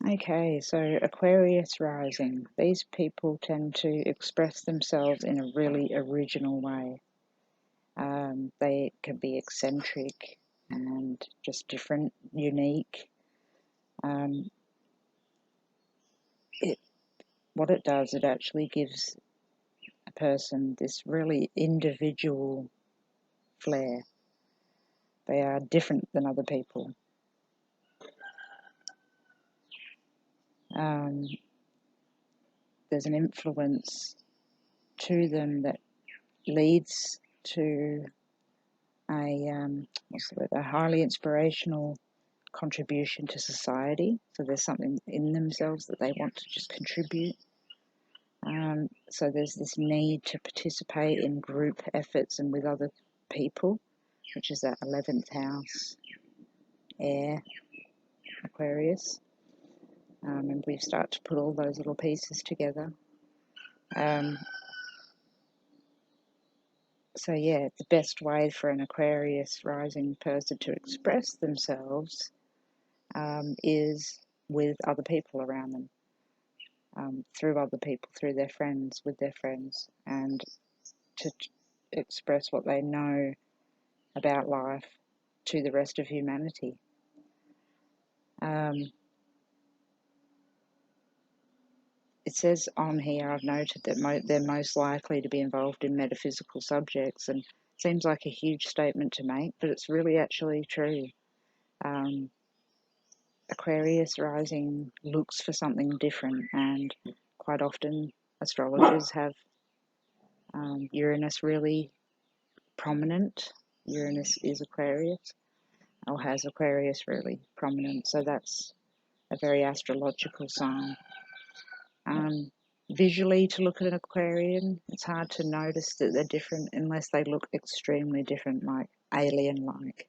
Okay, so Aquarius rising. These people tend to express themselves in a really original way. They can be eccentric and just different, unique. Um, what it does, it actually gives a person this really individual flair. They are different than other people. There's an influence to them that leads to a highly inspirational contribution to society. So there's something in themselves that they want to just contribute. So there's this need to participate in group efforts and with other people, which is that 11th house, air, Aquarius. And we start to put all those little pieces together. So yeah, the best way for an Aquarius rising person to express themselves is with other people around them, through other people, through their friends, with their friends, and to express what they know about life to the rest of humanity. It says on here, I've noted that they're most likely to be involved in metaphysical subjects, and it seems like a huge statement to make, but it's really actually true. Aquarius rising looks for something different, and quite often astrologers have Uranus really prominent. Uranus is Aquarius, or has Aquarius really prominent, so that's a very astrological sign. Visually, to look at an Aquarian, it's hard to notice that they're different unless they look extremely different, like alien-like.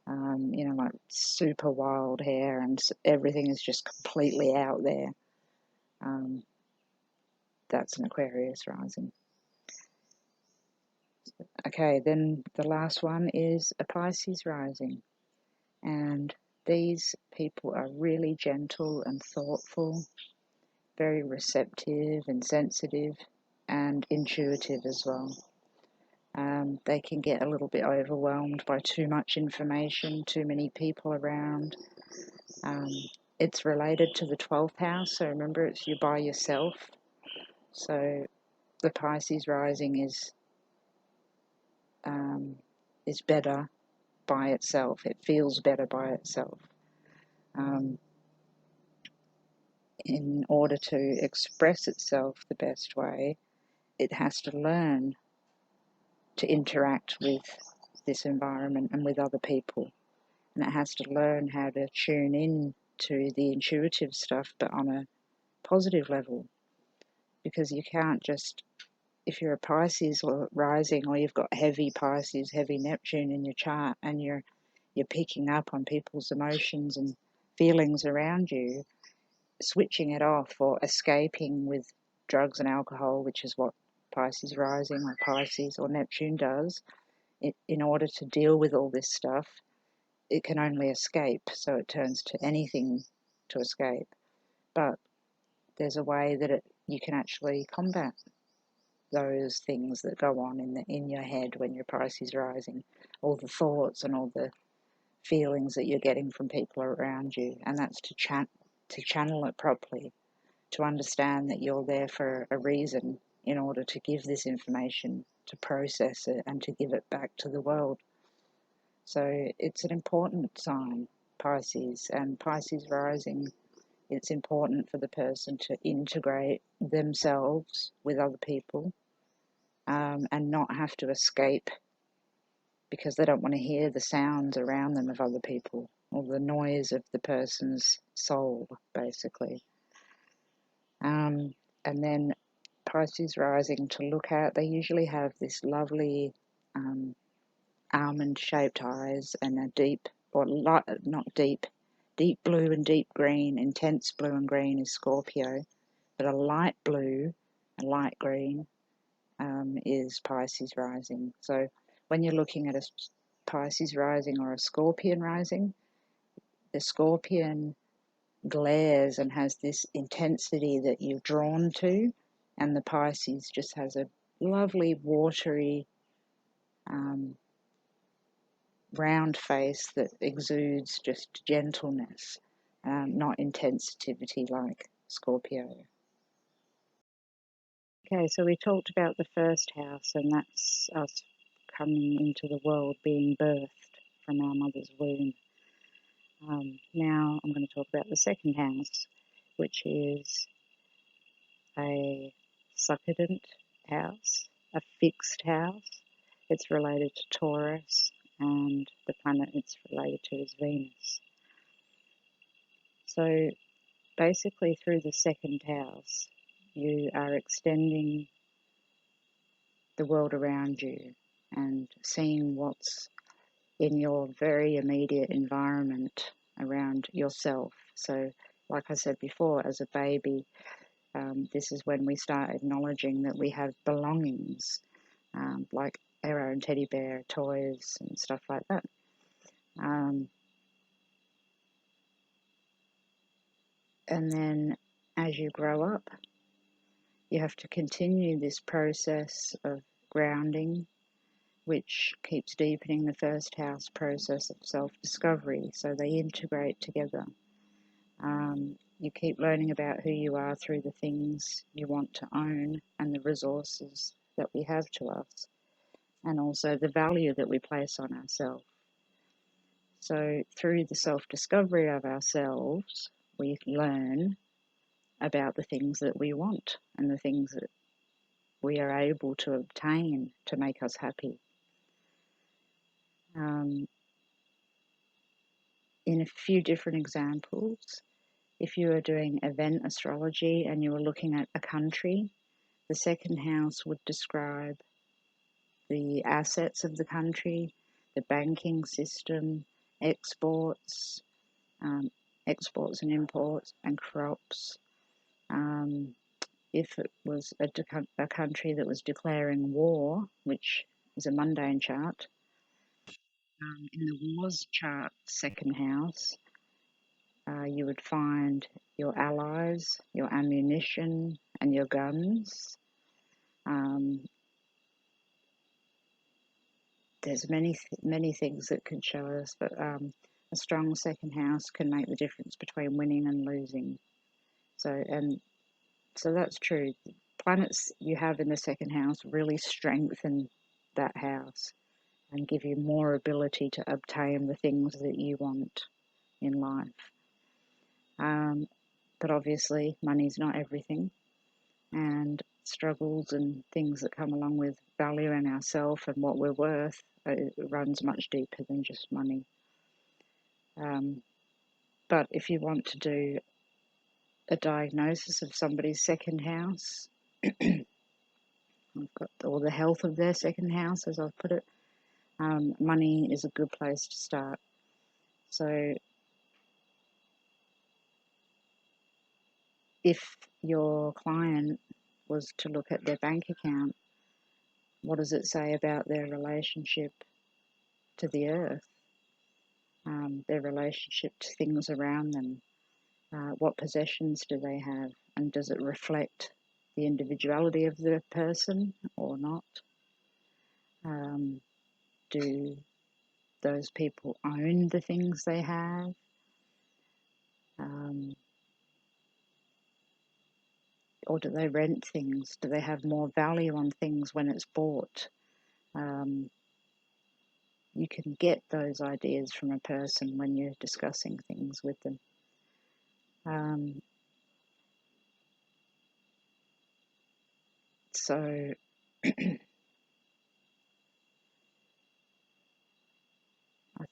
Like super wild hair and everything is just completely out there. That's an Aquarius rising. Okay, then the last one is a Pisces rising. And these people are really gentle and thoughtful, very receptive and sensitive, and intuitive as well. They can get a little bit overwhelmed by too much information, too many people around. It's related to the 12th house, so remember, you're by yourself. So the Pisces rising is better by itself. It feels better by itself. In order to express itself the best way, it has to learn to interact with this environment and with other people. And it has to learn how to tune in to the intuitive stuff, but on a positive level. Because you can't just, if you're a Pisces or rising, or you've got heavy Pisces, heavy Neptune in your chart, and you're picking up on people's emotions and feelings around you, switching it off or escaping with drugs and alcohol, which is what Pisces rising or Pisces or Neptune does, in order to deal with all this stuff, it can only escape, so it turns to anything to escape. But there's a way that you can actually combat those things that go on in your head when you're Pisces rising, all the thoughts and all the feelings that you're getting from people around you, and that's to channel it properly, to understand that you're there for a reason in order to give this information, to process it, and to give it back to the world. So it's an important sign, Pisces, and Pisces rising, it's important for the person to integrate themselves with other people, and not have to escape because they don't want to hear the sounds around them of other people, or the noise of the person's soul, basically. And then Pisces rising, to look at, they usually have this lovely almond-shaped eyes and a deep, or light, not deep, deep blue and deep green. Intense blue and green is Scorpio, but a light blue, a light green is Pisces rising. So when you're looking at a Pisces rising or a Scorpion rising, the Scorpion glares and has this intensity that you're drawn to, and the Pisces just has a lovely watery round face that exudes just gentleness, not intensity like Scorpio. Okay, so we talked about the first house, and that's us coming into the world, being birthed from our mother's womb. Now I'm going to talk about the second house, which is a succedent house, a fixed house. It's related to Taurus, and the planet it's related to is Venus. So basically through the second house, you are extending the world around you and seeing what's in your very immediate environment around yourself. So like I said before, as a baby, this is when we start acknowledging that we have belongings, like our own teddy bear, toys and stuff like that. And then as you grow up, you have to continue this process of grounding, which keeps deepening the first house process of self-discovery, so they integrate together. You keep learning about who you are through the things you want to own and the resources that we have to us, and also the value that we place on ourselves. So through the self-discovery of ourselves, we learn about the things that we want and the things that we are able to obtain to make us happy. In a few different examples, if you are doing event astrology and you are looking at a country, the second house would describe the assets of the country, the banking system, exports, exports and imports, and crops. If it was a country that was declaring war, which is a mundane chart, in the wars chart, second house, you would find your allies, your ammunition, and your guns. There's many things that can show us, but a strong second house can make the difference between winning and losing. So that's true. The planets you have in the second house really strengthen that house and give you more ability to obtain the things that you want in life. But obviously, money's not everything, and struggles and things that come along with valuing ourselves and what we're worth, it runs much deeper than just money. But if you want to do a diagnosis of somebody's second house, I've got all the health of their second house, as I've put it, money is a good place to start. So if your client was to look at their bank account, what does it say about their relationship to the earth, their relationship to things around them? What possessions do they have, and does it reflect the individuality of the person or not? Do those people own the things they have? Or do they rent things? Do they have more value on things when it's bought? You can get those ideas from a person when you're discussing things with them. So I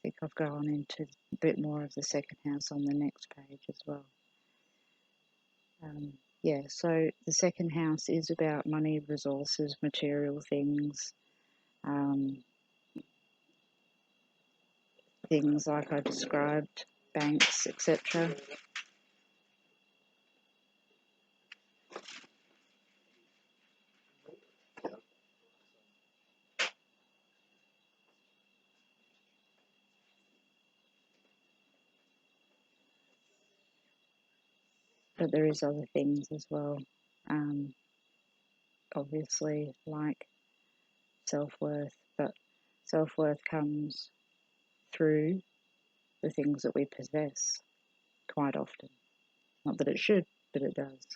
think I've gone into a bit more of the second house on the next page as well. So the second house is about money, resources, material things, things like I described, banks, etc. But there is other things as well, obviously, like self-worth. But self-worth comes through the things that we possess quite often. Not that it should, but it does.